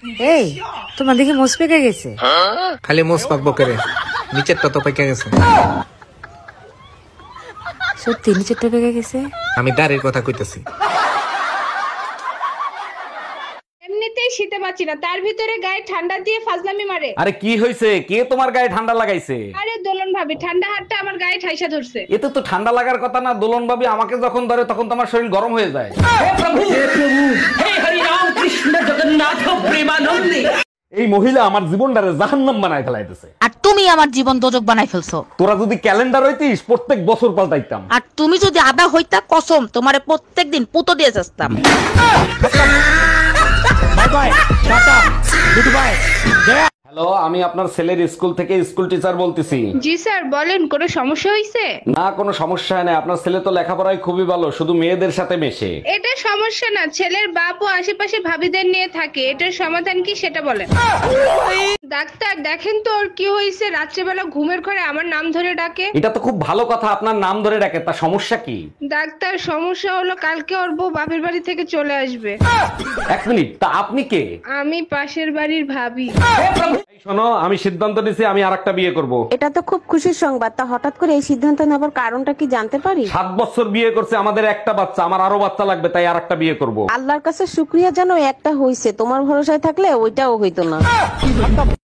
এই তোমার দেখি মোজ পেকে গেছে। খালি মোজ পাকবো করে, নিচেরটা তো পেকে গেছে। সত্যি নিচেরটা পেকে গেছে? আমি দাড়ির কথা কইতেছি। এমনিতেই শীতে বাঁচি না, তার ভিতরে গায়ে ঠান্ডা দিয়ে ফাজলামি মারে। আরে কি হয়েছে? কে তোমার গায়ে ঠান্ডা লাগাইছে? আরে দোলন ভাবি, ঠান্ডা হাতটা আমার গায়ে ঠাইসা ধরছে। এতে তো ঠান্ডা লাগার কথা না। দোলন ভাবি আমাকে যখন ধরে তখন তোমার শরীর গরম হয়ে যায়। এই মহিলা আমার জীবনটারে জাহান্নাম বানায় ফেলাইতেছে। আর তুমি আমার জীবন দোজক বানাই ফেলছো। তোরা যদি ক্যালেন্ডার হইতিস প্রত্যেক বছর পাল্টাইতাম। আর তুমি যদি আদা হইতা কসম তোমারে প্রত্যেকদিন পুতো দিয়ে যাস্তাম। বাই বাই, টাটা, গুড বাই। হ্যালো, আমি আপনার ছেলের স্কুল থেকে স্কুল টিচার বলতেছি। জি স্যার বলেন, কোনো সমস্যা হয়েছে? না, কোনো সমস্যা নেই। আপনার ছেলে তো লেখাপড়ায় খুবই ভালো, শুধু মেয়েদের সাথে মেশে। এটা সমস্যা না, ছেলের বাপ ও আশেপাশে ভাবিদের নিয়ে থাকে। এটার সমাধান কি সেটা বলেন। ডাক্তার দেখেন তো ওর কি হয়েছে, রাত্রেবেলা ঘুমের ঘরে আমার নাম ধরে ডাকে। এটা তো খুব ভালো কথা, আপনার নাম ধরে ডাকে, তা সমস্যা কি? ডাক্তার সমস্যা হলো কালকে ওর বউ বাপের বাড়ি থেকে চলে আসবে। এক মিনিট, তা আপনি কে? আমি পাশের বাড়ির ভাবি। এই শোনো, আমি সিদ্ধান্ত নিয়েছি আমি আরেকটা বিয়ে করব। এটা তো খুব খুশির সংবাদ। তা হঠাৎ করে এই সিদ্ধান্ত নেবার কারণটা কি জানতে পারি? 7 বছর বিয়ে করছে, আমাদের একটা বাচ্চা, আমার আরো বাচ্চা লাগবে, তাই আরেকটা বিয়ে করব। আল্লাহর কাছে শুকরিয়া জানো একটা হইছে, তোমার ভরসায় থাকলে ওইটাও হইতো না।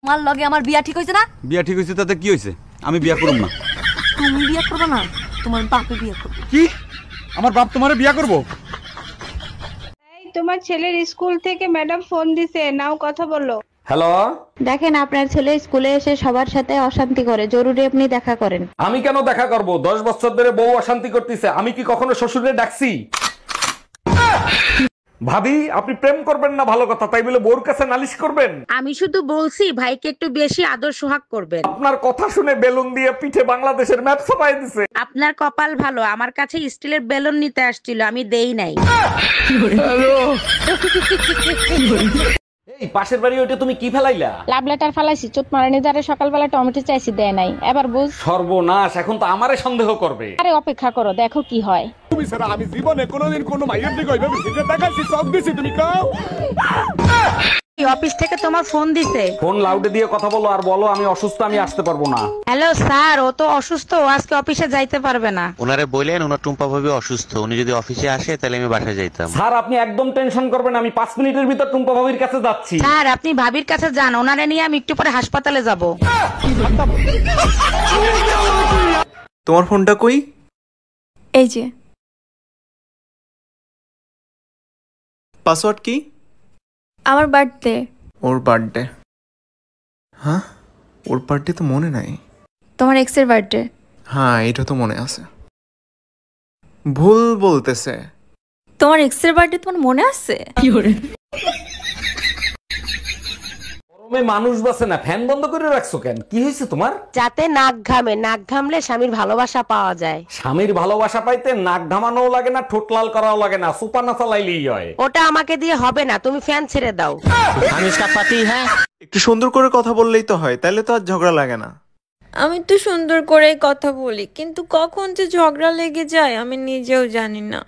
তোমার লগে আমার বিয়া ঠিক হইছে না? বিয়া ঠিক হয়েছে তাতে কি হয়েছে? আমি বিয়া করব না। তুমি বিয়া করবে না, তোমার বাপে বিয়া করবে। কি? আমার বাপ তোমারে বিয়া করব? এই তোমার ছেলের স্কুল থেকে ম্যাডাম ফোন দিছে, নাও কথা বলো। হ্যালো, দেখেন আপনার ছেলে স্কুলে এসে সবার সাথে অশান্তি করে, জরুরি আপনি দেখা করেন। আমি কেন দেখা করব? 10 বছর ধরে বউ অশান্তি করতেছে, আমি কি কখনো শ্বশুরে ডাকছি? ভাবি, আপনি প্রেম করবেন না ভালো কথা, তাই বলে বউর কাছে নালিশ করবেন? আমি শুধু বলছি ভাইকে একটু বেশি আদর সোহাগ করবেন। আপনার কথা শুনে বেলুন দিয়ে পিঠে বাংলাদেশের ম্যাপ ছাপাই দিছে। আপনার কপাল ভালো, আমার কাছে স্টিলের বেলুন নিতে আসছিল, আমি দেই নাই। এই পাশের বাড়ি ওইটা তুমি কি ফেলাইলা? লাভ লেটার ফালাইছি, চোট মারানি দ্বারে সকালবেলা টমেটো চাইছি, দেয় নাই, এবার বুঝ। সর্বনাশ, এখন তো আমারে সন্দেহ করবে। আরে অপেক্ষা করো, দেখো কি হয়। তুমি ছাড়া আমি জীবনে কোনোদিন কোনো মাইয়ের দিকে ওইভাবে ফিরে দেখাইছি, চোখ দিছি, তুমি কও? অফিস থেকে তোমার ফোন দিতে। ফোন লাউডে দিয়ে কথা বলো আর বলো আমি অসুস্থ, আমি আসতে পারবো না। হ্যালো স্যার, ও তো অসুস্থ, ও আজকে অফিসে যাইতে পারবে না। ওনারে বললেন ওনার টুম্পা ভাবি অসুস্থ, উনি যদি অফিসে আসে তাহলে আমি বাসায় যাইতাম। স্যার আপনি একদম টেনশন করবেন, আমি 5 মিনিটের ভিতর টুম্পা ভাবির কাছে যাচ্ছি। স্যার আপনি ভাবির কাছে যান, ওনারে নিয়ে আমি একটু পরে হাসপাতালে যাব। তোমার ফোনটা কই? এই যে। পাসওয়ার্ড কি? আমার বার্থডে। ওর বার্থডে? হ্যাঁ, ওর বার্থডে তো মনে নাই। তোমার এক্সের বার্থডে। হ্যাঁ, এটা তো মনে আছে। ভুল বলতেছে। তোমার এক্সের বার্থডে তোমার মনে আছে? গরমে মানুষ বাসে না, ফ্যান বন্ধ করে রাখছো কেন? কি হয়েছে তোমার? যাতে নাক ঘামে, নাক ঘামলে স্বামীর ভালোবাসা পাওয়া যায়। স্বামীর ভালোবাসা পাইতে নাক ঘামানোও লাগে না, ঠোঁট লাল করাও লাগে না, সুপা না চালাইলেই হয়। ওটা আমাকে দিয়ে হবে না, তুমি ফ্যান ছেড়ে দাও। আমি इसका पति है। একটু সুন্দর করে কথা বললেই তো হয়, তাইলে তো আর ঝগড়া লাগে না। আমি তো সুন্দর করেই কথা বলি, কিন্তু কখন যে ঝগড়া লেগে যায় আমি নিজেও জানি না।